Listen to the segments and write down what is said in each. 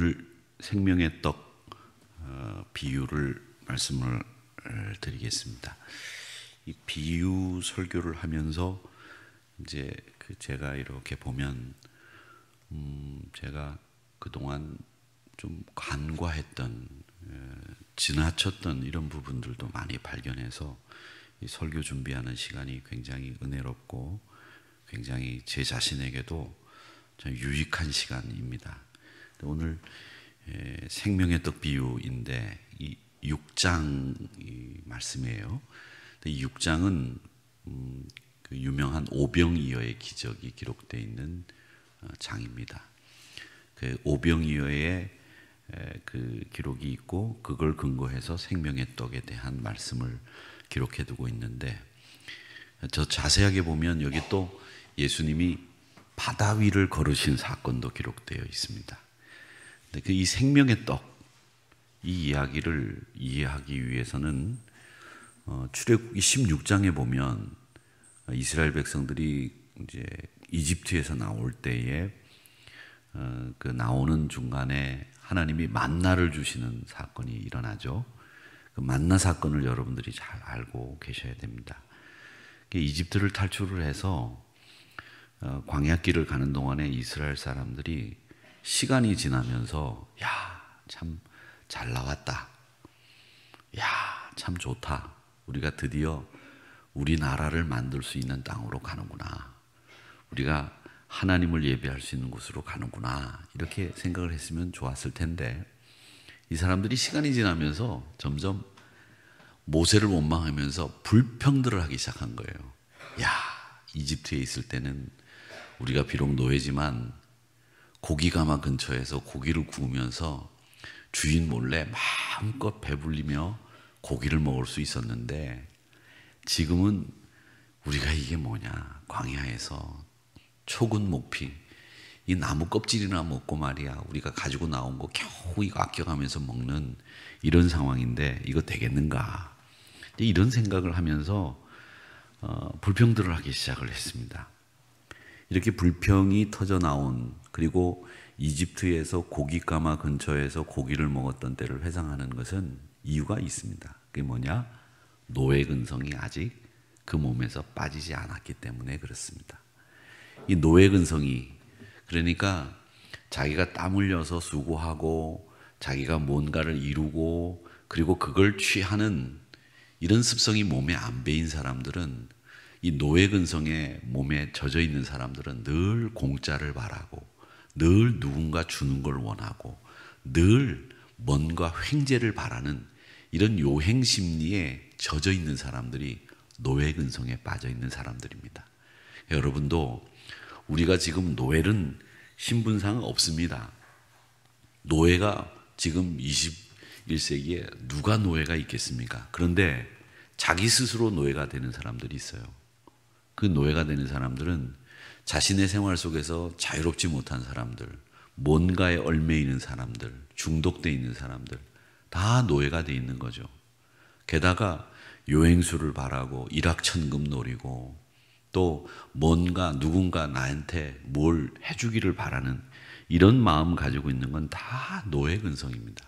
오늘 생명의 떡 비유를 말씀을 드리겠습니다. 이 비유 설교를 하면서 이제 제가 이렇게 보면 제가 그동안 좀 간과했던 지나쳤던 이런 부분들도 많이 발견해서 이 설교 준비하는 시간이 굉장히 은혜롭고 굉장히 제 자신에게도 참 유익한 시간입니다. 오늘 생명의 떡 비유인데 이 6장 말씀이에요. 이 6장은 그 유명한 오병이어의 기적이 기록되어 있는 장입니다. 그 오병이어의 그 기록이 있고 그걸 근거해서 생명의 떡에 대한 말씀을 기록해 두고 있는데, 저 자세하게 보면 여기 또 예수님이 바다 위를 걸으신 사건도 기록되어 있습니다. 근데 이 생명의 떡, 이 이야기를 이해하기 위해서는 출애굽기 16장에 보면 이스라엘 백성들이 이제 이집트에서 나올 때에 그 나오는 중간에 하나님이 만나를 주시는 사건이 일어나죠. 그 만나 사건을 여러분들이 잘 알고 계셔야 됩니다. 이집트를 탈출을 해서 광야길을 가는 동안에 이스라엘 사람들이 시간이 지나면서 참 잘 나왔다, 참 좋다, 우리가 드디어 우리나라를 만들 수 있는 땅으로 가는구나, 우리가 하나님을 예배할 수 있는 곳으로 가는구나, 이렇게 생각을 했으면 좋았을 텐데, 이 사람들이 시간이 지나면서 점점 모세를 원망하면서 불평들을 하기 시작한 거예요. 이집트에 있을 때는 우리가 비록 노예지만 고기가마 근처에서 고기를 구우면서 주인 몰래 마음껏 배불리며 고기를 먹을 수 있었는데, 지금은 우리가 이게 뭐냐, 광야에서 초근 목피 이 나무 껍질이나 먹고 말이야, 우리가 가지고 나온 거 겨우 이거 아껴가면서 먹는 이런 상황인데 이거 되겠는가, 이런 생각을 하면서 불평들을 하기 시작을 했습니다. 이렇게 불평이 터져 나온, 그리고 이집트에서 고기가마 근처에서 고기를 먹었던 때를 회상하는 것은 이유가 있습니다. 그게 뭐냐? 노예 근성이 아직 그 몸에서 빠지지 않았기 때문에 그렇습니다. 이 노예 근성이, 그러니까 자기가 땀 흘려서 수고하고 자기가 뭔가를 이루고 그리고 그걸 취하는 이런 습성이 몸에 안 배인 사람들은, 이 노예 근성에 몸에 젖어 있는 사람들은 늘 공짜를 바라고, 늘 누군가 주는 걸 원하고, 늘 뭔가 횡재를 바라는 이런 요행 심리에 젖어 있는 사람들이 노예 근성에 빠져 있는 사람들입니다. 여러분도 우리가 지금 노예는 신분상 없습니다. 노예가 지금 21세기에 누가 노예가 있겠습니까? 그런데 자기 스스로 노예가 되는 사람들이 있어요. 그 노예가 되는 사람들은 자신의 생활 속에서 자유롭지 못한 사람들, 뭔가에 얽매이는 사람들, 중독되어 있는 사람들, 다 노예가 되어 있는 거죠. 게다가 요행수를 바라고 일확천금 노리고, 또 뭔가 누군가 나한테 뭘 해주기를 바라는 이런 마음 가지고 있는 건 다 노예 근성입니다.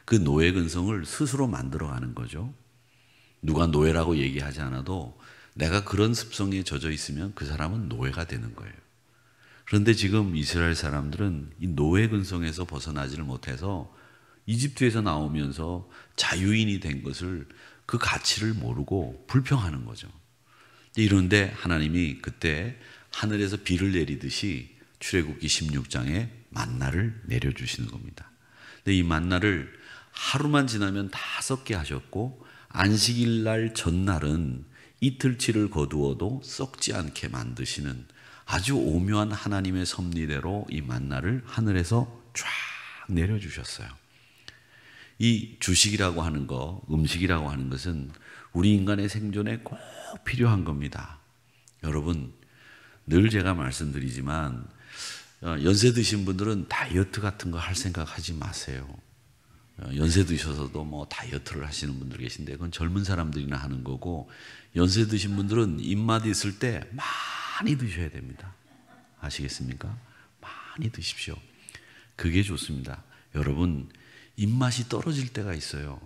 그 노예 근성을 스스로 만들어가는 거죠. 누가 노예라고 얘기하지 않아도 내가 그런 습성에 젖어 있으면 그 사람은 노예가 되는 거예요. 그런데 지금 이스라엘 사람들은 이 노예 근성에서 벗어나지를 못해서 이집트에서 나오면서 자유인이 된 것을, 그 가치를 모르고 불평하는 거죠. 이런데 하나님이 그때 하늘에서 비를 내리듯이 출애굽기 16장에 만나를 내려주시는 겁니다. 근데 이 만나를 하루만 지나면 다 썩게 하셨고, 안식일 날 전날은 이틀치를 거두어도 썩지 않게 만드시는 아주 오묘한 하나님의 섭리대로 이 만나를 하늘에서 쫙 내려주셨어요. 이 주식이라고 하는 거, 음식이라고 하는 것은 우리 인간의 생존에 꼭 필요한 겁니다. 여러분, 늘 제가 말씀드리지만 연세 드신 분들은 다이어트 같은 거 할 생각 하지 마세요. 연세 드셔서도 뭐 다이어트를 하시는 분들 계신데 그건 젊은 사람들이나 하는 거고, 연세 드신 분들은 입맛 있을 때 많이 드셔야 됩니다. 아시겠습니까? 많이 드십시오. 그게 좋습니다. 여러분, 입맛이 떨어질 때가 있어요.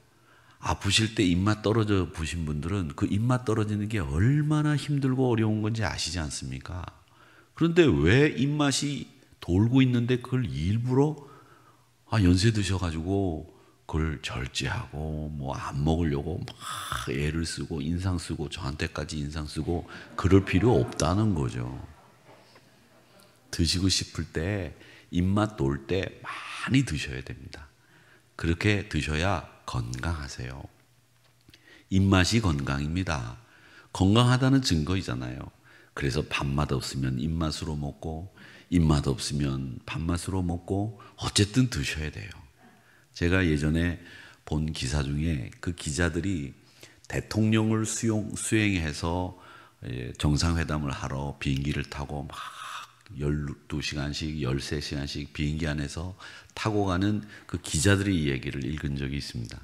아프실 때 입맛 떨어져 보신 분들은 그 입맛 떨어지는 게 얼마나 힘들고 어려운 건지 아시지 않습니까? 그런데 왜 입맛이 돌고 있는데 그걸 일부러 연세 드셔가지고 그걸 절제하고 뭐 안 먹으려고 막 애를 쓰고 인상 쓰고 저한테까지 인상 쓰고 그럴 필요 없다는 거죠. 드시고 싶을 때 입맛 돌 때 많이 드셔야 됩니다. 그렇게 드셔야 건강하세요. 입맛이 건강입니다. 건강하다는 증거이잖아요. 그래서 밥맛 없으면 입맛으로 먹고 입맛 없으면 밥맛으로 먹고 어쨌든 드셔야 돼요. 제가 예전에 본 기사 중에 그 기자들이 대통령을 수행해서 정상회담을 하러 비행기를 타고 막 12시간씩 13시간씩 비행기 안에서 타고 가는 그 기자들의 이야기를 읽은 적이 있습니다.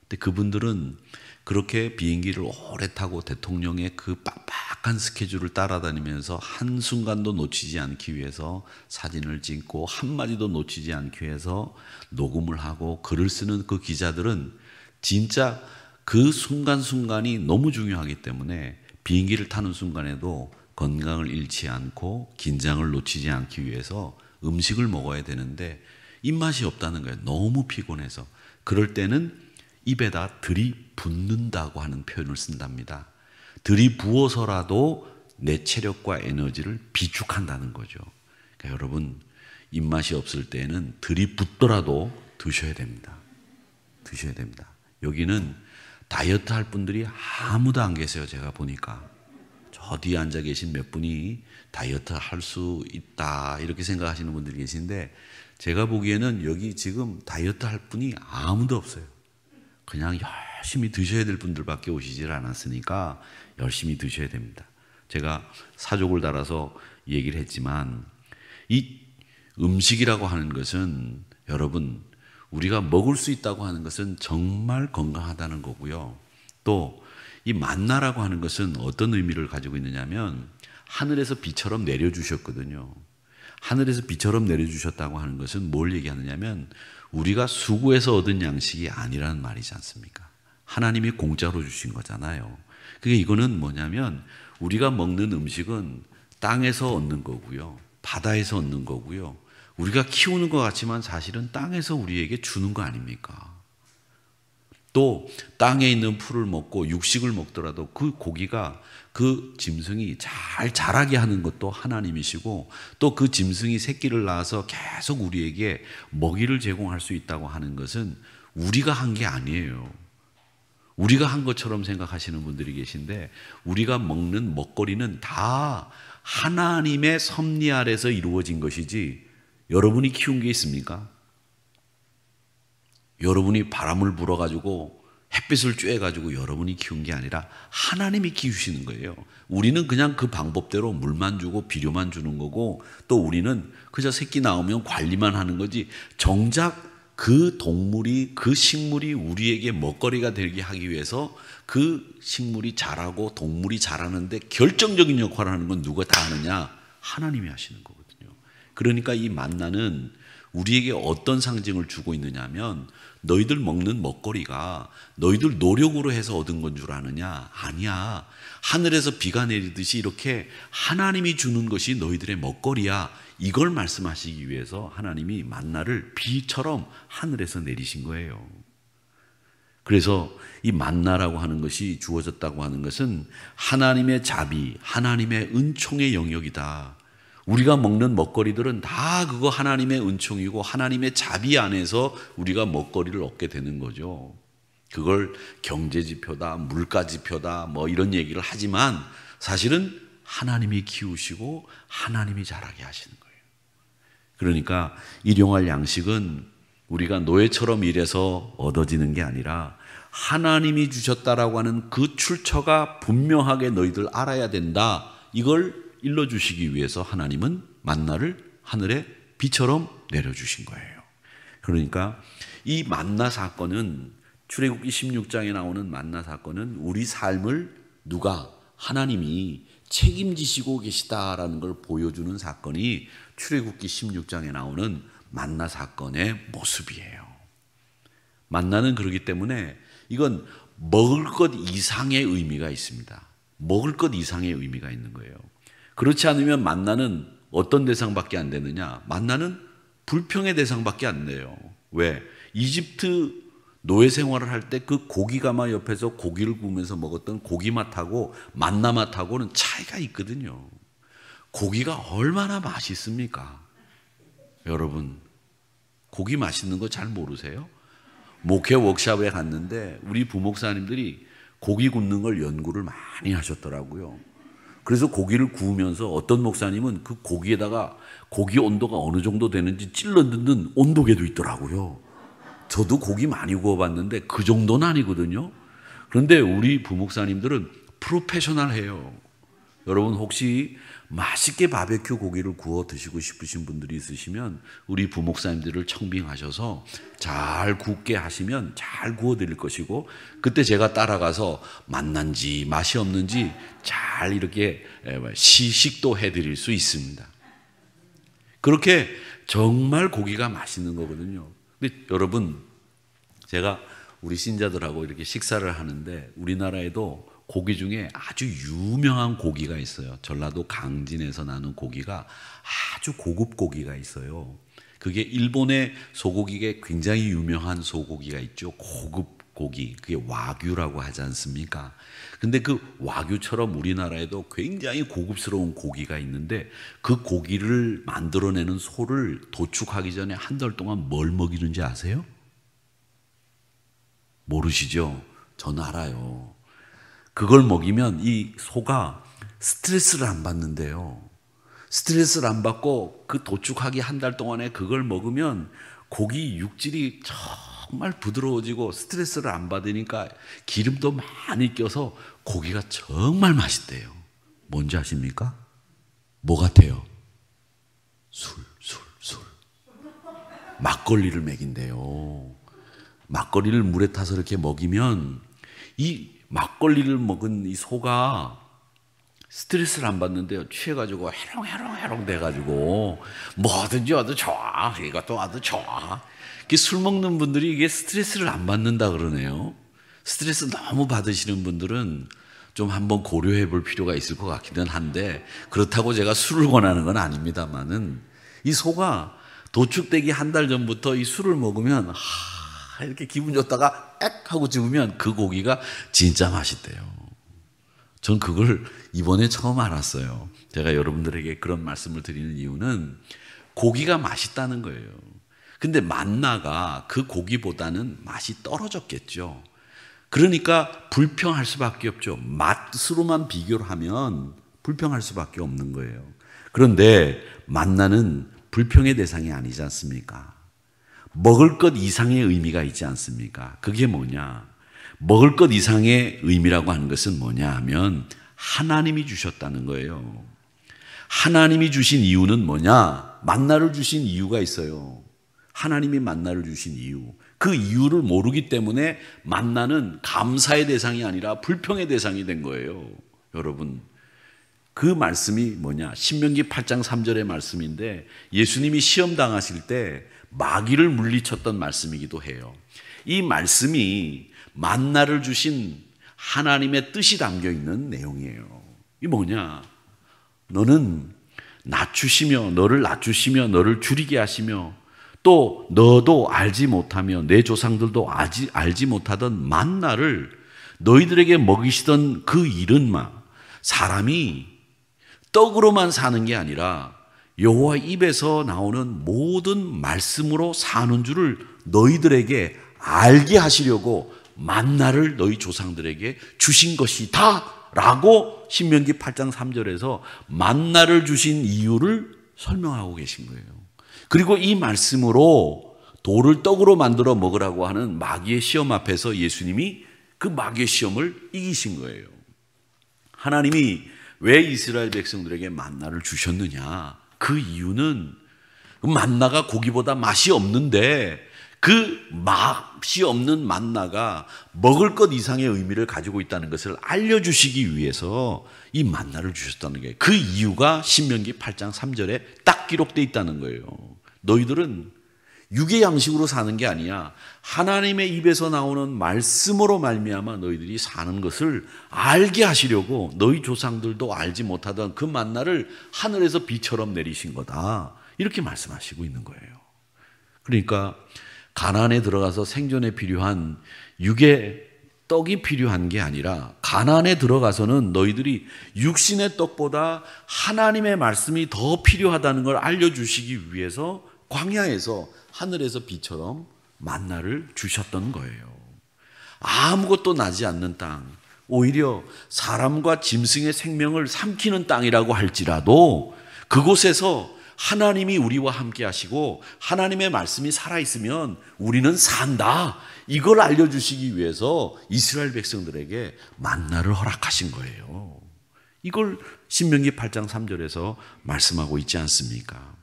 근데 그분들은 그렇게 비행기를 오래 타고 대통령의 그 빡빡한 스케줄을 따라다니면서 한순간도 놓치지 않기 위해서 사진을 찍고 한마디도 놓치지 않기 위해서 녹음을 하고 글을 쓰는 그 기자들은 진짜 그 순간순간이 너무 중요하기 때문에 비행기를 타는 순간에도 건강을 잃지 않고 긴장을 놓치지 않기 위해서 음식을 먹어야 되는데 입맛이 없다는 거예요. 너무 피곤해서. 그럴 때는 입에다 들이붓는다고 하는 표현을 쓴답니다. 들이부어서라도 내 체력과 에너지를 비축한다는 거죠. 그러니까 여러분, 입맛이 없을 때는 들이붓더라도 드셔야 됩니다. 드셔야 됩니다. 여기는 다이어트 할 분들이 아무도 안 계세요. 제가 보니까. 저 뒤에 앉아 계신 몇 분이 다이어트 할 수 있다 이렇게 생각하시는 분들이 계신데 제가 보기에는 여기 지금 다이어트 할 분이 아무도 없어요. 그냥 열심히 드셔야 될 분들밖에 오시질 않았으니까 열심히 드셔야 됩니다. 제가 사족을 달아서 얘기를 했지만 이 음식이라고 하는 것은 여러분 우리가 먹을 수 있다고 하는 것은 정말 건강하다는 거고요. 또 이 만나라고 하는 것은 어떤 의미를 가지고 있느냐면 하늘에서 비처럼 내려주셨거든요. 하늘에서 비처럼 내려주셨다고 하는 것은 뭘 얘기하느냐면 우리가 수고해서 얻은 양식이 아니라는 말이지 않습니까? 하나님이 공짜로 주신 거잖아요. 그게 이거는 뭐냐면 우리가 먹는 음식은 땅에서 얻는 거고요. 바다에서 얻는 거고요. 우리가 키우는 것 같지만 사실은 땅에서 우리에게 주는 거 아닙니까? 또 땅에 있는 풀을 먹고 육식을 먹더라도 그 고기가 그 짐승이 잘 자라게 하는 것도 하나님이시고 또 그 짐승이 새끼를 낳아서 계속 우리에게 먹이를 제공할 수 있다고 하는 것은 우리가 한 게 아니에요. 우리가 한 것처럼 생각하시는 분들이 계신데 우리가 먹는 먹거리는 다 하나님의 섭리 아래서 이루어진 것이지 여러분이 키운 게 있습니까? 여러분이 바람을 불어가지고 햇빛을 쬐가지고 여러분이 키운 게 아니라 하나님이 키우시는 거예요. 우리는 그냥 그 방법대로 물만 주고 비료만 주는 거고 또 우리는 그저 새끼 나오면 관리만 하는 거지 정작 그 동물이 그 식물이 우리에게 먹거리가 되게 하기 위해서 그 식물이 자라고 동물이 자라는데 결정적인 역할을 하는 건 누가 다 하느냐? 하나님이 하시는 거거든요. 그러니까 이 만나는 우리에게 어떤 상징을 주고 있느냐 하면 너희들 먹는 먹거리가 너희들 노력으로 해서 얻은 건 줄 아느냐? 아니야. 하늘에서 비가 내리듯이 이렇게 하나님이 주는 것이 너희들의 먹거리야. 이걸 말씀하시기 위해서 하나님이 만나를 비처럼 하늘에서 내리신 거예요. 그래서 이 만나라고 하는 것이 주어졌다고 하는 것은 하나님의 자비, 하나님의 은총의 영역이다. 우리가 먹는 먹거리들은 다 그거 하나님의 은총이고 하나님의 자비 안에서 우리가 먹거리를 얻게 되는 거죠. 그걸 경제지표다, 물가지표다 뭐 이런 얘기를 하지만 사실은 하나님이 키우시고 하나님이 자라게 하시는 거예요. 그러니까 일용할 양식은 우리가 노예처럼 일해서 얻어지는 게 아니라 하나님이 주셨다라고 하는 그 출처가 분명하게 너희들 알아야 된다. 이걸 일러주시기 위해서 하나님은 만나를 하늘에 비처럼 내려주신 거예요. 그러니까 이 만나 사건은 출애굽기 16장에 나오는 만나 사건은 우리 삶을 누가 하나님이 책임지시고 계시다라는 걸 보여주는 사건이 출애굽기 16장에 나오는 만나 사건의 모습이에요. 만나는 그렇기 때문에 이건 먹을 것 이상의 의미가 있습니다. 먹을 것 이상의 의미가 있는 거예요. 그렇지 않으면 만나는 어떤 대상밖에 안 되느냐? 만나는 불평의 대상밖에 안 돼요. 왜? 이집트 노예 생활을 할 때 그 고기가마 옆에서 고기를 구우면서 먹었던 고기 맛하고 만나 맛하고는 차이가 있거든요. 고기가 얼마나 맛있습니까? 여러분, 고기 맛있는 거 잘 모르세요? 목회 워크숍에 갔는데 우리 부목사님들이 고기 굽는 걸 연구를 많이 하셨더라고요. 그래서 고기를 구우면서 어떤 목사님은 그 고기에다가 고기 온도가 어느 정도 되는지 찔러 듣는 온도계도 있더라고요. 저도 고기 많이 구워봤는데 그 정도는 아니거든요. 그런데 우리 부목사님들은 프로페셔널해요. 여러분 혹시 맛있게 바베큐 고기를 구워 드시고 싶으신 분들이 있으시면 우리 부목사님들을 청빙하셔서 잘 굽게 하시면 잘 구워 드릴 것이고, 그때 제가 따라가서 맛난지 맛이 없는지 잘 이렇게 시식도 해드릴 수 있습니다. 그렇게 정말 고기가 맛있는 거거든요. 근데 여러분, 제가 우리 신자들하고 이렇게 식사를 하는데 우리나라에도 고기 중에 아주 유명한 고기가 있어요. 전라도 강진에서 나는 고기가 아주 고급 고기가 있어요. 그게 일본의 소고기에 굉장히 유명한 소고기가 있죠. 고급 고기. 그게 와규라고 하지 않습니까? 근데 그 와규처럼 우리나라에도 굉장히 고급스러운 고기가 있는데 그 고기를 만들어내는 소를 도축하기 전에 한 달 동안 뭘 먹이는지 아세요? 모르시죠? 전 알아요. 그걸 먹이면 이 소가 스트레스를 안 받는데요. 스트레스를 안 받고 그 도축하기 한 달 동안에 그걸 먹으면 고기 육질이 정말 부드러워지고 스트레스를 안 받으니까 기름도 많이 껴서 고기가 정말 맛있대요. 뭔지 아십니까? 뭐 같아요? 술. 막걸리를 먹인대요. 막걸리를 물에 타서 이렇게 먹이면 이 막걸리를 먹은 이 소가 스트레스를 안 받는데요. 취해가지고 해롱 돼가지고 뭐든지 와도 좋아. 이것도 와도 좋아. 술 먹는 분들이 이게 스트레스를 안 받는다 그러네요. 스트레스 너무 받으시는 분들은 좀 한번 고려해 볼 필요가 있을 것 같기는 한데, 그렇다고 제가 술을 권하는 건 아닙니다만은 이 소가 도축되기 한 달 전부터 이 술을 먹으면 이렇게 기분 좋다가 악 하고 죽으면 그 고기가 진짜 맛있대요. 전 그걸 이번에 처음 알았어요. 제가 여러분들에게 그런 말씀을 드리는 이유는 고기가 맛있다는 거예요. 근데 만나가 그 고기보다는 맛이 떨어졌겠죠. 그러니까 불평할 수밖에 없죠. 맛으로만 비교를 하면 불평할 수밖에 없는 거예요. 그런데 만나는 불평의 대상이 아니지 않습니까? 먹을 것 이상의 의미가 있지 않습니까? 그게 뭐냐? 먹을 것 이상의 의미라고 하는 것은 뭐냐 하면 하나님이 주셨다는 거예요. 하나님이 주신 이유는 뭐냐? 만나를 주신 이유가 있어요. 하나님이 만나를 주신 이유. 그 이유를 모르기 때문에 만나는 감사의 대상이 아니라 불평의 대상이 된 거예요. 여러분, 그 말씀이 뭐냐? 신명기 8장 3절의 말씀인데 예수님이 시험 당하실 때 마귀를 물리쳤던 말씀이기도 해요. 이 말씀이 만나를 주신 하나님의 뜻이 담겨 있는 내용이에요. 이 뭐냐? 너는 너를 낮추시며 너를 줄이게 하시며 또 너도 알지 못하며 내 조상들도 알지 못하던 만나를 너희들에게 먹이시던 그 일은 사람이 떡으로만 사는 게 아니라 여호와 입에서 나오는 모든 말씀으로 사는 줄을 너희들에게 알게 하시려고 만나를 너희 조상들에게 주신 것이다 라고 신명기 8장 3절에서 만나를 주신 이유를 설명하고 계신 거예요. 그리고 이 말씀으로 돌을 떡으로 만들어 먹으라고 하는 마귀의 시험 앞에서 예수님이 그 마귀의 시험을 이기신 거예요. 하나님이 왜 이스라엘 백성들에게 만나를 주셨느냐? 그 이유는 만나가 고기보다 맛이 없는데 그 맛이 없는 만나가 먹을 것 이상의 의미를 가지고 있다는 것을 알려주시기 위해서 이 만나를 주셨다는 거예요. 그 이유가 신명기 8장 3절에 딱 기록되어 있다는 거예요. 너희들은 육의 양식으로 사는 게 아니야. 하나님의 입에서 나오는 말씀으로 말미암아 너희들이 사는 것을 알게 하시려고 너희 조상들도 알지 못하던 그 만나를 하늘에서 비처럼 내리신 거다. 이렇게 말씀하시고 있는 거예요. 그러니까 가나안에 들어가서 생존에 필요한 육의 떡이 필요한 게 아니라 가나안에 들어가서는 너희들이 육신의 떡보다 하나님의 말씀이 더 필요하다는 걸 알려주시기 위해서 광야에서 하늘에서 비처럼 만나를 주셨던 거예요. 아무것도 나지 않는 땅, 오히려 사람과 짐승의 생명을 삼키는 땅이라고 할지라도 그곳에서 하나님이 우리와 함께 하시고 하나님의 말씀이 살아있으면 우리는 산다. 이걸 알려주시기 위해서 이스라엘 백성들에게 만나를 허락하신 거예요. 이걸 신명기 8장 3절에서 말씀하고 있지 않습니까?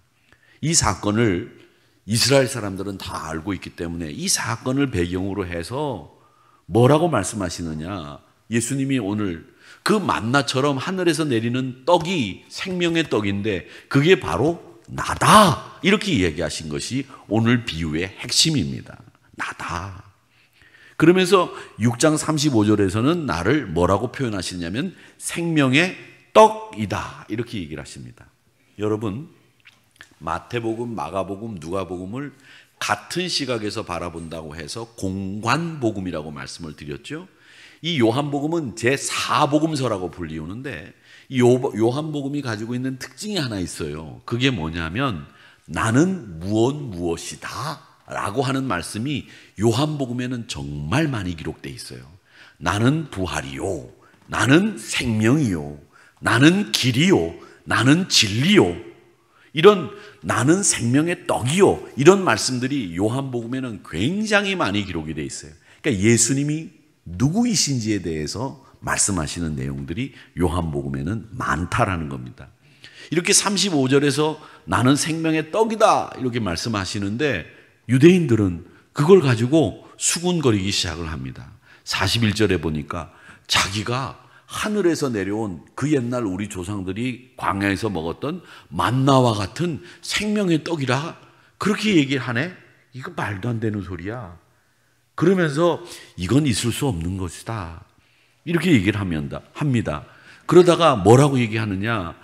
이 사건을 이스라엘 사람들은 다 알고 있기 때문에 이 사건을 배경으로 해서 뭐라고 말씀하시느냐? 예수님이 오늘 그 만나처럼 하늘에서 내리는 떡이 생명의 떡인데 그게 바로 나다. 이렇게 얘기하신 것이 오늘 비유의 핵심입니다. 나다. 그러면서 6장 35절에서는 나를 뭐라고 표현하시냐면 생명의 떡이다. 이렇게 얘기를 하십니다. 여러분, 마태복음, 마가복음, 누가복음을 같은 시각에서 바라본다고 해서 공관복음이라고 말씀을 드렸죠. 이 요한복음은 제4복음서라고 불리우는데 이 요한복음이 가지고 있는 특징이 하나 있어요. 그게 뭐냐면 나는 무엇이다 라고 하는 말씀이 요한복음에는 정말 많이 기록되어 있어요. 나는 부활이요, 나는 생명이요, 나는 길이요, 나는 진리요, 이런 나는 생명의 떡이요, 이런 말씀들이 요한복음에는 굉장히 많이 기록이 되어 있어요. 그러니까 예수님이 누구이신지에 대해서 말씀하시는 내용들이 요한복음에는 많다라는 겁니다. 이렇게 35절에서 나는 생명의 떡이다 이렇게 말씀하시는데 유대인들은 그걸 가지고 수군거리기 시작을 합니다. 41절에 보니까 자기가 하늘에서 내려온 그 옛날 우리 조상들이 광야에서 먹었던 만나와 같은 생명의 떡이라 그렇게 얘기를 하네. 이거 말도 안 되는 소리야. 그러면서 이건 있을 수 없는 것이다. 이렇게 얘기를 합니다. 그러다가 뭐라고 얘기하느냐?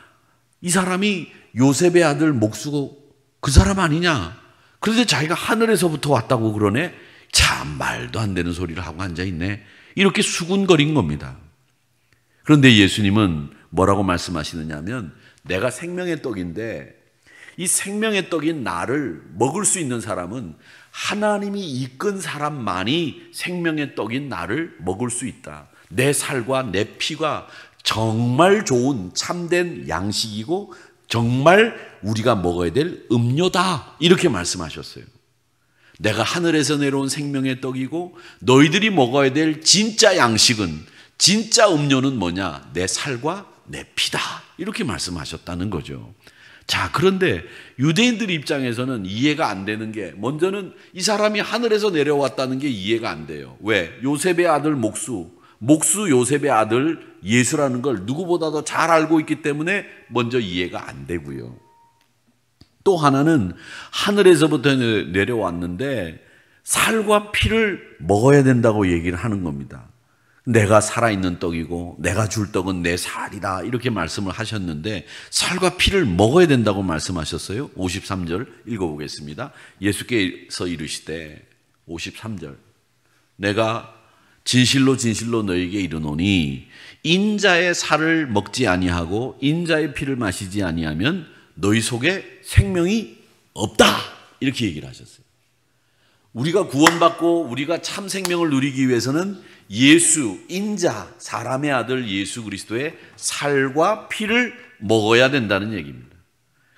이 사람이 요셉의 아들 목수고 그 사람 아니냐? 그런데 자기가 하늘에서부터 왔다고 그러네? 참 말도 안 되는 소리를 하고 앉아있네. 이렇게 수군거린 겁니다. 그런데 예수님은 뭐라고 말씀하시느냐면 내가 생명의 떡인데 이 생명의 떡인 나를 먹을 수 있는 사람은 하나님이 이끈 사람만이 생명의 떡인 나를 먹을 수 있다. 내 살과 내 피가 정말 좋은 참된 양식이고 정말 우리가 먹어야 될 음료다. 이렇게 말씀하셨어요. 내가 하늘에서 내려온 생명의 떡이고 너희들이 먹어야 될 진짜 양식은, 진짜 음료는 뭐냐? 내 살과 내 피다. 이렇게 말씀하셨다는 거죠. 자, 그런데 유대인들 입장에서는 이해가 안 되는 게 먼저는 이 사람이 하늘에서 내려왔다는 게 이해가 안 돼요. 왜? 요셉의 아들 목수 요셉의 아들 예수라는 걸 누구보다도 잘 알고 있기 때문에 먼저 이해가 안 되고요. 또 하나는 하늘에서부터 내려왔는데 살과 피를 먹어야 된다고 얘기를 하는 겁니다. 내가 살아있는 떡이고 내가 줄 떡은 내 살이다 이렇게 말씀을 하셨는데 살과 피를 먹어야 된다고 말씀하셨어요. 53절 읽어보겠습니다. 예수께서 이르시되 53절 내가 진실로 진실로 너에게 이르노니 인자의 살을 먹지 아니하고 인자의 피를 마시지 아니하면 너희 속에 생명이 없다 이렇게 얘기를 하셨어요. 우리가 구원받고 우리가 참 생명을 누리기 위해서는 예수, 인자, 사람의 아들 예수 그리스도의 살과 피를 먹어야 된다는 얘기입니다.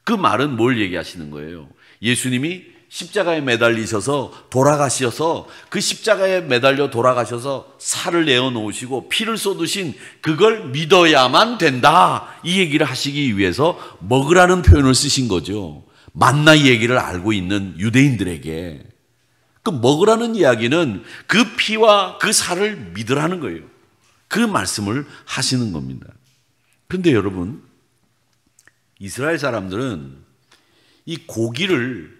그 말은 뭘 얘기하시는 거예요? 예수님이 십자가에 매달리셔서 돌아가셔서 그 십자가에 매달려 돌아가셔서 살을 내어놓으시고 피를 쏟으신 그걸 믿어야만 된다. 이 얘기를 하시기 위해서 먹으라는 표현을 쓰신 거죠. 만나 이 얘기를 알고 있는 유대인들에게. 그 먹으라는 이야기는 그 피와 그 살을 믿으라는 거예요. 그 말씀을 하시는 겁니다. 그런데 여러분, 이스라엘 사람들은 이 고기를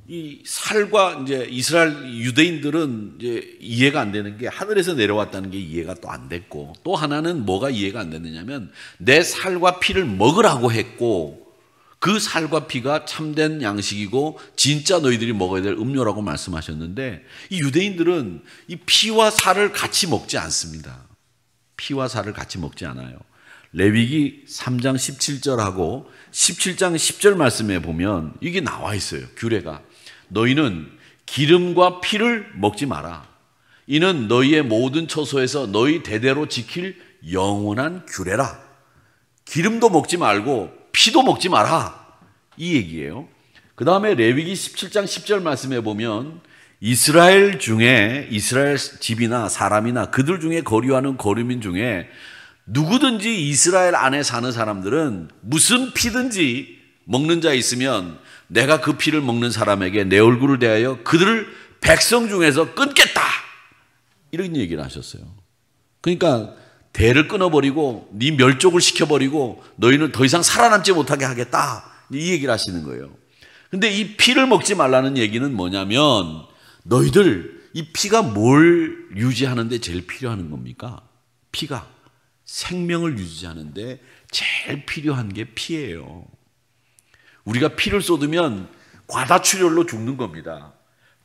이 살과 이제 이스라엘 유대인들은 이제 이해가 안 되는 게 하늘에서 내려왔다는 게 이해가 또 안 됐고, 또 하나는 뭐가 이해가 안 됐느냐면 내 살과 피를 먹으라고 했고 그 살과 피가 참된 양식이고 진짜 너희들이 먹어야 될 음료라고 말씀하셨는데, 이 유대인들은 이 피와 살을 같이 먹지 않습니다. 피와 살을 같이 먹지 않아요. 레위기 3장 17절하고 17장 10절 말씀에 보면 이게 나와 있어요. 규례가. 너희는 기름과 피를 먹지 마라. 이는 너희의 모든 처소에서 너희 대대로 지킬 영원한 규례라. 기름도 먹지 말고 피도 먹지 마라, 이 얘기예요. 그 다음에 레위기 17장 10절 말씀에 보면 이스라엘 중에, 이스라엘 집이나 사람이나 그들 중에 거류하는 거류민 중에 누구든지 이스라엘 안에 사는 사람들은 무슨 피든지 먹는 자 있으면 내가 그 피를 먹는 사람에게 내 얼굴을 대하여 그들을 백성 중에서 끊겠다, 이런 얘기를 하셨어요. 그러니까 대를 끊어버리고 네 멸족을 시켜버리고 너희는 더 이상 살아남지 못하게 하겠다, 이 얘기를 하시는 거예요. 근데 이 피를 먹지 말라는 얘기는 뭐냐면, 너희들 이 피가 뭘 유지하는데 제일 필요한 겁니까? 피가 생명을 유지하는데 제일 필요한 게 피예요. 우리가 피를 쏟으면 과다출혈로 죽는 겁니다.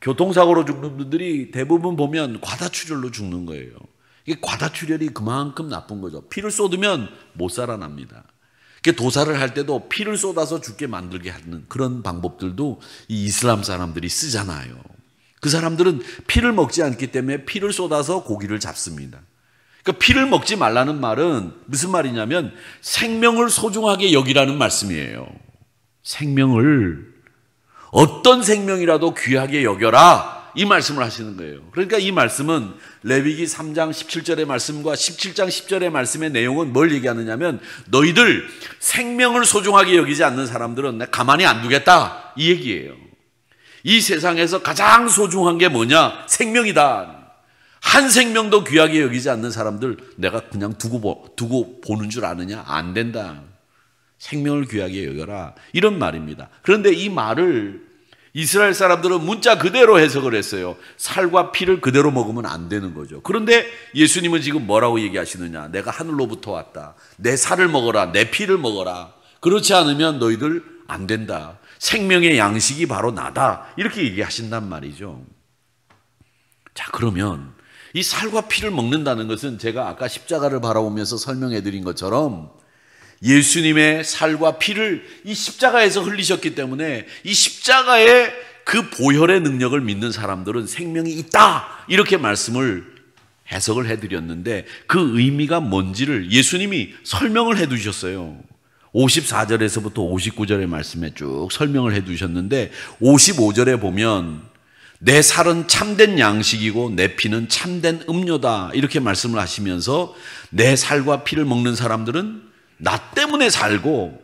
교통사고로 죽는 분들이 대부분 보면 과다출혈로 죽는 거예요. 이게 과다출혈이 그만큼 나쁜 거죠. 피를 쏟으면 못 살아납니다. 도살을 할 때도 피를 쏟아서 죽게 만들게 하는 그런 방법들도 이 이슬람 사람들이 쓰잖아요. 그 사람들은 피를 먹지 않기 때문에 피를 쏟아서 고기를 잡습니다. 그러니까 피를 먹지 말라는 말은 무슨 말이냐면 생명을 소중하게 여기라는 말씀이에요. 생명을, 어떤 생명이라도 귀하게 여겨라, 이 말씀을 하시는 거예요. 그러니까 이 말씀은 레위기 3장 17절의 말씀과 17장 10절의 말씀의 내용은 뭘 얘기하느냐면, 너희들 생명을 소중하게 여기지 않는 사람들은 내가 가만히 안 두겠다, 이 얘기예요. 이 세상에서 가장 소중한 게 뭐냐? 생명이다. 한 생명도 귀하게 여기지 않는 사람들 내가 그냥 두고 보는 줄 아느냐? 안 된다. 생명을 귀하게 여겨라, 이런 말입니다. 그런데 이 말을 이스라엘 사람들은 문자 그대로 해석을 했어요. 살과 피를 그대로 먹으면 안 되는 거죠. 그런데 예수님은 지금 뭐라고 얘기하시느냐? 내가 하늘로부터 왔다. 내 살을 먹어라. 내 피를 먹어라. 그렇지 않으면 너희들 안 된다. 생명의 양식이 바로 나다. 이렇게 얘기하신단 말이죠. 자, 그러면 이 살과 피를 먹는다는 것은 제가 아까 십자가를 바라보면서 설명해 드린 것처럼 예수님의 살과 피를 이 십자가에서 흘리셨기 때문에 이 십자가의 그 보혈의 능력을 믿는 사람들은 생명이 있다, 이렇게 말씀을 해석을 해드렸는데 그 의미가 뭔지를 예수님이 설명을 해두셨어요. 54절에서부터 59절의 말씀에 쭉 설명을 해두셨는데 55절에 보면 내 살은 참된 양식이고 내 피는 참된 음료다, 이렇게 말씀을 하시면서 내 살과 피를 먹는 사람들은 나 때문에 살고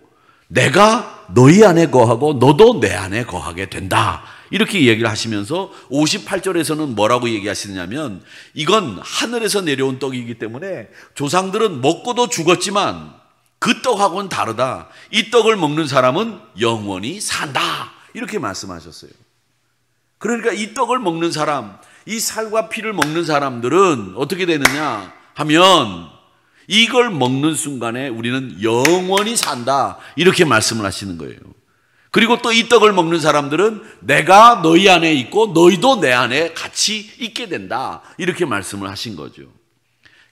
내가 너희 안에 거하고 너도 내 안에 거하게 된다, 이렇게 얘기를 하시면서 58절에서는 뭐라고 얘기하시느냐면, 이건 하늘에서 내려온 떡이기 때문에 조상들은 먹고도 죽었지만 그 떡하고는 다르다. 이 떡을 먹는 사람은 영원히 산다, 이렇게 말씀하셨어요. 그러니까 이 떡을 먹는 사람, 이 살과 피를 먹는 사람들은 어떻게 되느냐 하면, 이걸 먹는 순간에 우리는 영원히 산다, 이렇게 말씀을 하시는 거예요. 그리고 또 이 떡을 먹는 사람들은 내가 너희 안에 있고 너희도 내 안에 같이 있게 된다, 이렇게 말씀을 하신 거죠.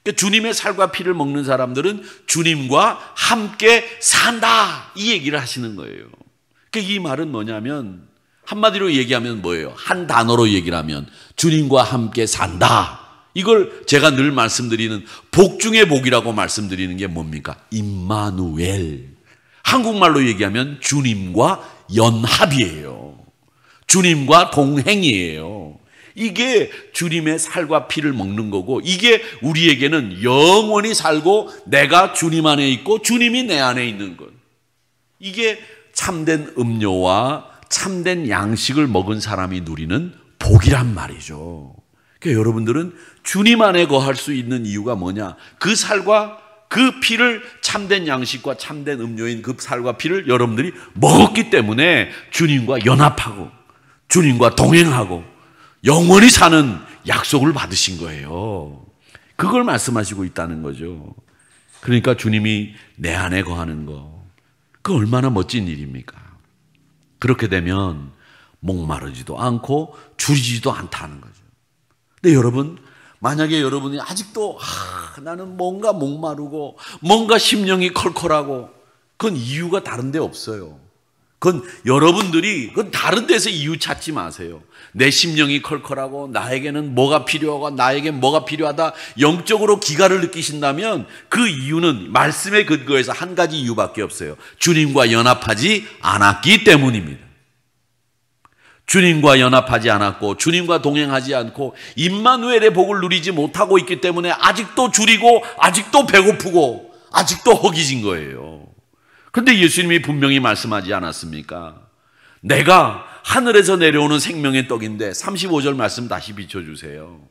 그러니까 주님의 살과 피를 먹는 사람들은 주님과 함께 산다, 이 얘기를 하시는 거예요. 그러니까 이 말은 뭐냐면, 한마디로 얘기하면 뭐예요? 한 단어로 얘기를 하면 주님과 함께 산다. 이걸 제가 늘 말씀드리는 복 중의 복이라고 말씀드리는 게 뭡니까? 임마누엘. 한국말로 얘기하면 주님과 연합이에요. 주님과 동행이에요. 이게 주님의 살과 피를 먹는 거고, 이게 우리에게는 영원히 살고 내가 주님 안에 있고 주님이 내 안에 있는 것. 이게 참된 음료와 참된 양식을 먹은 사람이 누리는 복이란 말이죠. 그러니까 여러분들은 주님 안에 거할 수 있는 이유가 뭐냐? 그 살과 그 피를, 참된 양식과 참된 음료인 그 살과 피를 여러분들이 먹었기 때문에 주님과 연합하고 주님과 동행하고 영원히 사는 약속을 받으신 거예요. 그걸 말씀하시고 있다는 거죠. 그러니까 주님이 내 안에 거하는 거, 그 얼마나 멋진 일입니까? 그렇게 되면 목마르지도 않고 줄이지도 않다는 거죠. 근데 여러분, 만약에 여러분이 아직도 나는 뭔가 목마르고 뭔가 심령이 컬컬하고, 그건 이유가 다른 데 없어요. 그건 여러분들이 그건 다른 데서 이유 찾지 마세요. 내 심령이 컬컬하고 나에게는 뭐가 필요하고 나에게 뭐가 필요하다, 영적으로 기가를 느끼신다면 그 이유는 말씀에 근거해서 한 가지 이유밖에 없어요. 주님과 연합하지 않았기 때문입니다. 주님과 연합하지 않았고 주님과 동행하지 않고 임마누엘의 복을 누리지 못하고 있기 때문에 아직도 줄이고 아직도 배고프고 아직도 허기진 거예요. 그런데 예수님이 분명히 말씀하지 않았습니까? 내가 하늘에서 내려오는 생명의 떡인데, 35절 말씀 다시 비춰주세요.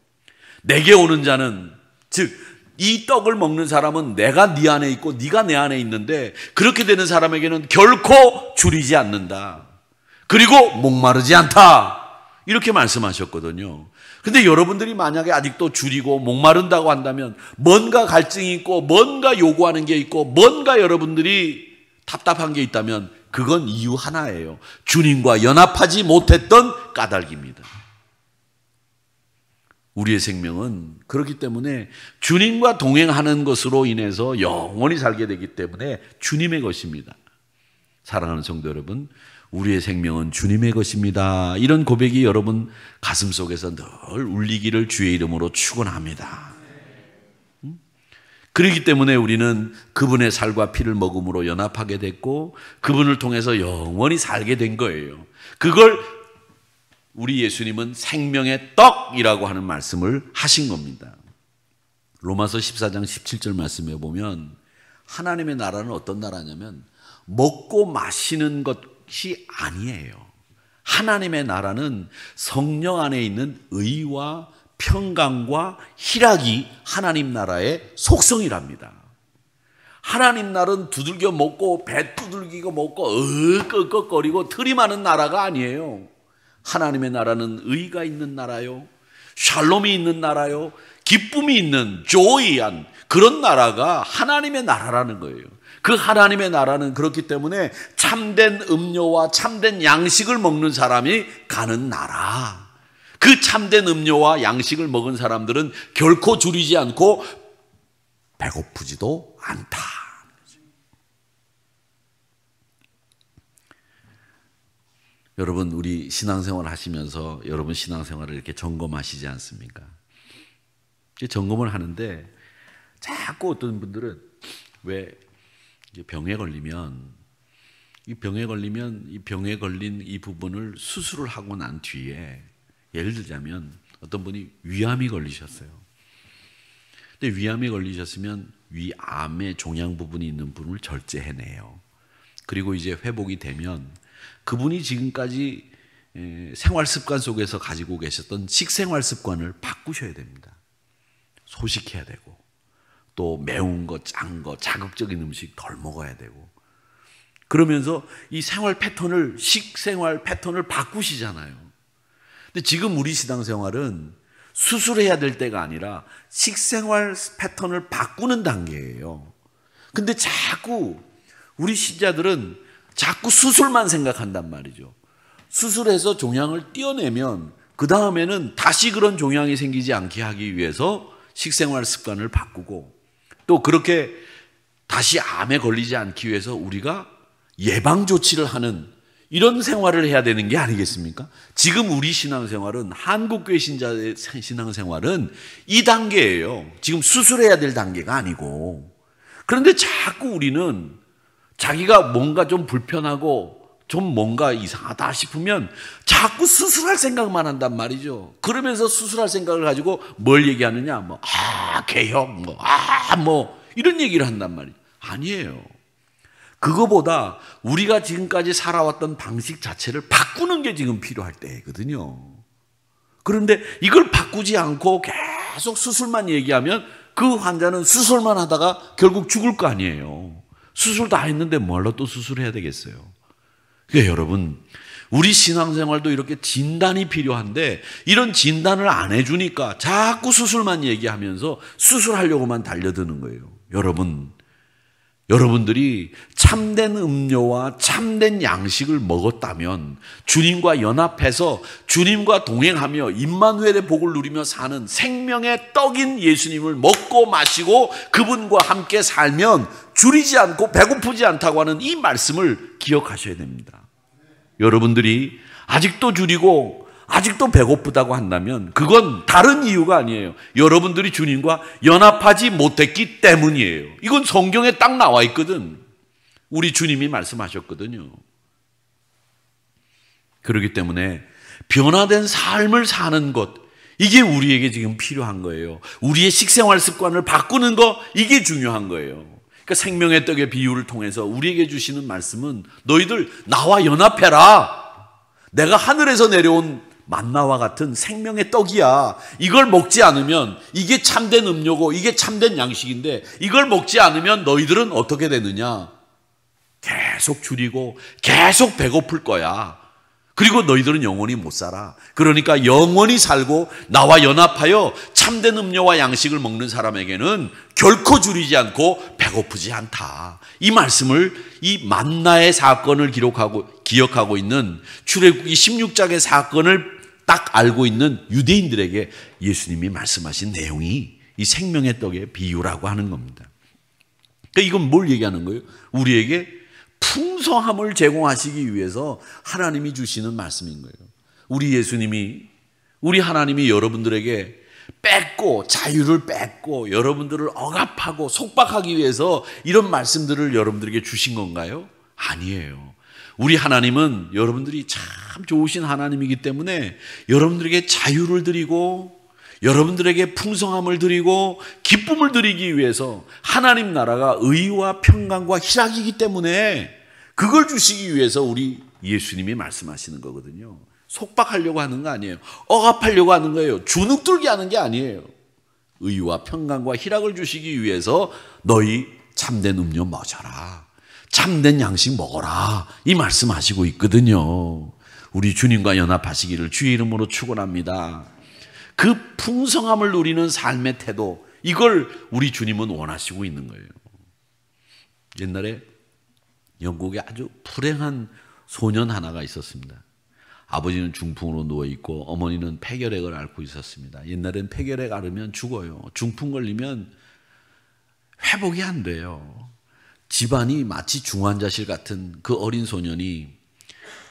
내게 오는 자는, 즉 이 떡을 먹는 사람은 내가 네 안에 있고 네가 내 안에 있는데, 그렇게 되는 사람에게는 결코 줄이지 않는다. 그리고 목마르지 않다. 이렇게 말씀하셨거든요. 근데 여러분들이 만약에 아직도 줄이고 목마른다고 한다면 뭔가 갈증이 있고 뭔가 요구하는 게 있고 뭔가 여러분들이 답답한 게 있다면 그건 이유 하나예요. 주님과 연합하지 못했던 까닭입니다. 우리의 생명은 그렇기 때문에 주님과 동행하는 것으로 인해서 영원히 살게 되기 때문에 주님의 것입니다. 사랑하는 성도 여러분, 우리의 생명은 주님의 것입니다. 이런 고백이 여러분 가슴속에서 늘 울리기를 주의 이름으로 축원합니다. 그렇기 때문에 우리는 그분의 살과 피를 먹음으로 연합하게 됐고 그분을 통해서 영원히 살게 된 거예요. 그걸 우리 예수님은 생명의 떡이라고 하는 말씀을 하신 겁니다. 로마서 14장 17절 말씀에 보면 하나님의 나라는 어떤 나라냐면 먹고 마시는 것이 아니에요. 하나님의 나라는 성령 안에 있는 의와 평강과 희락이 하나님 나라의 속성이랍니다. 하나님 나라는 두들겨 먹고 배 두들기고 먹고 끄끄거리고 틀이 많은 나라가 아니에요. 하나님의 나라는 의가 있는 나라요, 샬롬이 있는 나라요, 기쁨이 있는 조이한 그런 나라가 하나님의 나라라는 거예요. 그 하나님의 나라는 그렇기 때문에 참된 음료와 참된 양식을 먹는 사람이 가는 나라. 그 참된 음료와 양식을 먹은 사람들은 결코 줄이지 않고 배고프지도 않다. 여러분, 우리 신앙생활 하시면서 여러분 신앙생활을 이렇게 점검하시지 않습니까? 점검을 하는데 자꾸 어떤 분들은 왜 병에 걸리면 이 병에 걸린 이 부분을 수술을 하고 난 뒤에, 예를 들자면 어떤 분이 위암이 걸리셨어요. 근데 위암이 걸리셨으면 위암의 종양 부분이 있는 부분을 절제해내요. 그리고 이제 회복이 되면 그분이 지금까지 생활 습관 속에서 가지고 계셨던 식생활 습관을 바꾸셔야 됩니다. 소식해야 되고 또 매운 거, 짠 거, 자극적인 음식 덜 먹어야 되고, 그러면서 이 식생활 패턴을 바꾸시잖아요. 근데 지금 우리 신앙생활은 수술해야 될 때가 아니라 식생활 패턴을 바꾸는 단계예요. 근데 자꾸 우리 신자들은 자꾸 수술만 생각한단 말이죠. 수술해서 종양을 떼어내면 그 다음에는 다시 그런 종양이 생기지 않게 하기 위해서 식생활 습관을 바꾸고, 또 그렇게 다시 암에 걸리지 않기 위해서 우리가 예방 조치를 하는 이런 생활을 해야 되는 게 아니겠습니까? 지금 우리 신앙생활은, 한국교회 신자의 신앙생활은 이 단계예요. 지금 수술해야 될 단계가 아니고. 그런데 자꾸 우리는 자기가 뭔가 좀 불편하고 좀 뭔가 이상하다 싶으면 자꾸 수술할 생각만 한단 말이죠. 그러면서 수술할 생각을 가지고 뭘 얘기하느냐, 개혁, 이런 얘기를 한단 말이죠. 아니에요. 그거보다 우리가 지금까지 살아왔던 방식 자체를 바꾸는 게 지금 필요할 때거든요. 그런데 이걸 바꾸지 않고 계속 수술만 얘기하면 그 환자는 수술만 하다가 결국 죽을 거 아니에요. 수술 다 했는데 뭐하러 또 수술해야 되겠어요? 그러니까 여러분, 우리 신앙생활도 이렇게 진단이 필요한데 이런 진단을 안 해주니까 자꾸 수술만 얘기하면서 수술하려고만 달려드는 거예요. 여러분들이 참된 음료와 참된 양식을 먹었다면 주님과 연합해서 주님과 동행하며 임마누엘의 복을 누리며 사는 생명의 떡인 예수님을 먹고 마시고 그분과 함께 살면 줄이지 않고 배고프지 않다고 하는 이 말씀을 기억하셔야 됩니다. 여러분들이 아직도 줄이고 아직도 배고프다고 한다면 그건 다른 이유가 아니에요. 여러분들이 주님과 연합하지 못했기 때문이에요. 이건 성경에 딱 나와 있거든. 우리 주님이 말씀하셨거든요. 그렇기 때문에 변화된 삶을 사는 것, 이게 우리에게 지금 필요한 거예요. 우리의 식생활 습관을 바꾸는 거, 이게 중요한 거예요. 그러니까 생명의 떡의 비유를 통해서 우리에게 주시는 말씀은 너희들 나와 연합해라. 내가 하늘에서 내려온 만나와 같은 생명의 떡이야. 이걸 먹지 않으면 이게 참된 음료고 이게 참된 양식인데 이걸 먹지 않으면 너희들은 어떻게 되느냐? 계속 줄이고 계속 배고플 거야. 그리고 너희들은 영원히 못 살아. 그러니까 영원히 살고 나와 연합하여 참된 음료와 양식을 먹는 사람에게는 결코 줄이지 않고 배고프지 않다. 이 말씀을 이 만나의 사건을 기억하고 있는 출애굽기 16장의 사건을 딱 알고 있는 유대인들에게 예수님이 말씀하신 내용이 이 생명의 떡의 비유라고 하는 겁니다. 그러니까 이건 뭘 얘기하는 거예요? 우리에게 풍성함을 제공하시기 위해서 하나님이 주시는 말씀인 거예요. 우리 하나님이 여러분들에게 자유를 뺏고 여러분들을 억압하고 속박하기 위해서 이런 말씀들을 여러분들에게 주신 건가요? 아니에요. 우리 하나님은 여러분들이 참 좋으신 하나님이기 때문에 여러분들에게 자유를 드리고 여러분들에게 풍성함을 드리고 기쁨을 드리기 위해서 하나님 나라가 의와 평강과 희락이기 때문에 그걸 주시기 위해서 우리 예수님이 말씀하시는 거거든요. 속박하려고 하는 거 아니에요. 억압하려고 하는 거예요. 주눅들게 하는 게 아니에요. 의와 평강과 희락을 주시기 위해서 너희 참된 음료 마셔라. 참된 양식 먹어라. 이 말씀하시고 있거든요. 우리 주님과 연합하시기를 주의 이름으로 축원합니다. 그 풍성함을 누리는 삶의 태도, 이걸 우리 주님은 원하시고 있는 거예요. 옛날에 영국에 아주 불행한 소년 하나가 있었습니다. 아버지는 중풍으로 누워있고 어머니는 폐결핵을 앓고 있었습니다. 옛날엔 폐결핵 앓으면 죽어요. 중풍 걸리면 회복이 안 돼요. 집안이 마치 중환자실 같은 그 어린 소년이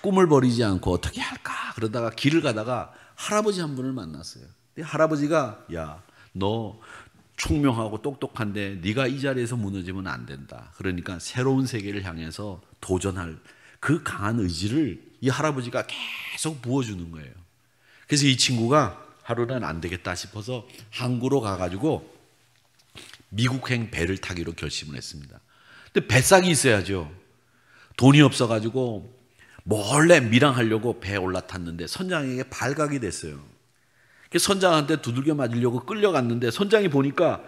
꿈을 버리지 않고 어떻게 할까 그러다가 길을 가다가 할아버지 한 분을 만났어요. 할아버지가 야, 너 총명하고 똑똑한데 네가 이 자리에서 무너지면 안 된다. 그러니까 새로운 세계를 향해서 도전할 그 강한 의지를 이 할아버지가 계속 부어주는 거예요. 그래서 이 친구가 하루는 안 되겠다 싶어서 항구로 가가지고 미국행 배를 타기로 결심을 했습니다. 근데 뱃삭이 있어야죠. 돈이 없어가지고 몰래 밀항하려고 배에 올라탔는데 선장에게 발각이 됐어요. 선장한테 두들겨 맞으려고 끌려갔는데 선장이 보니까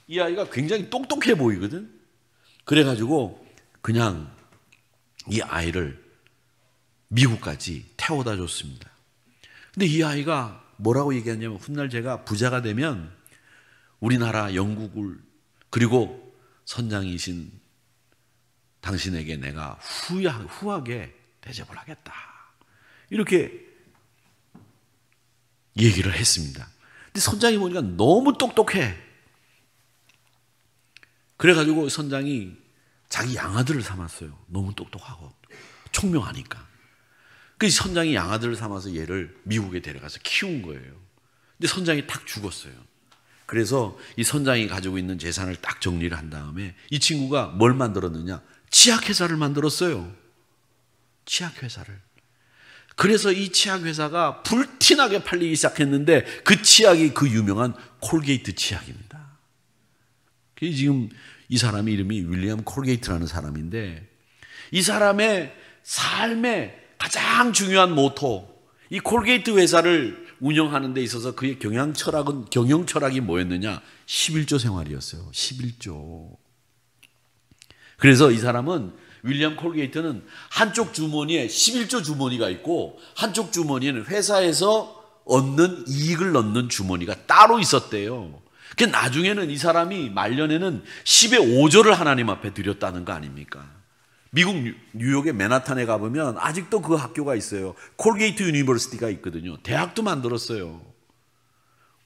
이 아이가 굉장히 똑똑해 보이거든. 그래가지고 그냥 이 아이를 미국까지 태워다 줬습니다. 근데 이 아이가 뭐라고 얘기하냐면 훗날 제가 부자가 되면 우리나라 영국을 그리고 선장이신 당신에게 내가 후하게 대접을 하겠다. 이렇게 얘기를 했습니다. 근데 선장이 보니까 너무 똑똑해. 그래가지고 선장이 자기 양아들을 삼았어요. 너무 똑똑하고 총명하니까. 그래서 선장이 양아들을 삼아서 얘를 미국에 데려가서 키운 거예요. 근데 선장이 딱 죽었어요. 그래서 이 선장이 가지고 있는 재산을 딱 정리를 한 다음에 이 친구가 뭘 만들었느냐? 치약회사를 만들었어요. 치약회사를. 그래서 이 치약회사가 불티나게 팔리기 시작했는데 그 치약이 그 유명한 콜게이트 치약입니다. 지금 이 사람의 이름이 윌리엄 콜게이트라는 사람인데 이 사람의 삶의 가장 중요한 모토, 이 콜게이트 회사를 운영하는 데 있어서 그의 경영 철학이 뭐였느냐? 11조 생활이었어요. 11조. 그래서 이 사람은 윌리엄 콜게이트는 한쪽 주머니에 11조 주머니가 있고 한쪽 주머니에는 회사에서 얻는 이익을 넣는 주머니가 따로 있었대요. 그 나중에는 이 사람이 말년에는 10의 5조를 하나님 앞에 드렸다는 거 아닙니까? 미국 뉴욕의 맨하탄에 가보면 아직도 그 학교가 있어요. 콜게이트 유니버시티가 있거든요. 대학도 만들었어요.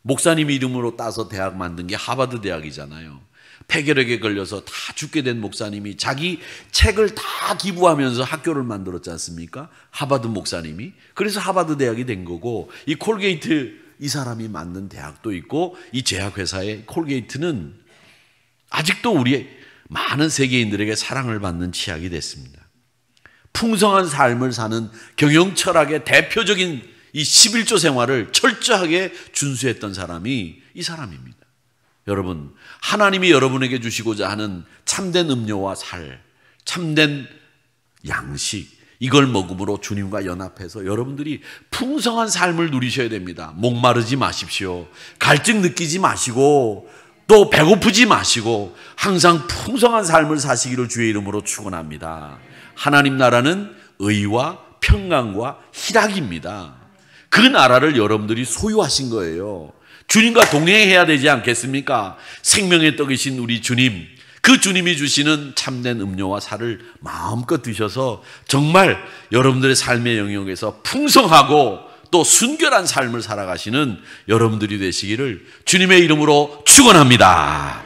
목사님 이름으로 따서 대학 만든 게 하버드 대학이잖아요. 폐결핵에 걸려서 다 죽게 된 목사님이 자기 책을 다 기부하면서 학교를 만들었지 않습니까? 하버드 목사님이. 그래서 하버드 대학이 된 거고, 이 콜게이트 이 사람이 만든 대학도 있고, 이 제약회사의 콜게이트는 아직도 우리 많은 세계인들에게 사랑을 받는 치약이 됐습니다. 풍성한 삶을 사는 경영 철학의 대표적인 이 11조 생활을 철저하게 준수했던 사람이 이 사람입니다. 여러분, 하나님이 여러분에게 주시고자 하는 참된 음료와 살, 참된 양식, 이걸 먹음으로 주님과 연합해서 여러분들이 풍성한 삶을 누리셔야 됩니다. 목마르지 마십시오. 갈증 느끼지 마시고 또 배고프지 마시고 항상 풍성한 삶을 사시기를 주의 이름으로 축원합니다. 하나님 나라는 의와 평강과 희락입니다. 그 나라를 여러분들이 소유하신 거예요. 주님과 동행해야 되지 않겠습니까? 생명의 떡이신 우리 주님, 그 주님이 주시는 참된 음료와 살을 마음껏 드셔서 정말 여러분들의 삶의 영역에서 풍성하고 또 순결한 삶을 살아가시는 여러분들이 되시기를 주님의 이름으로 축원합니다.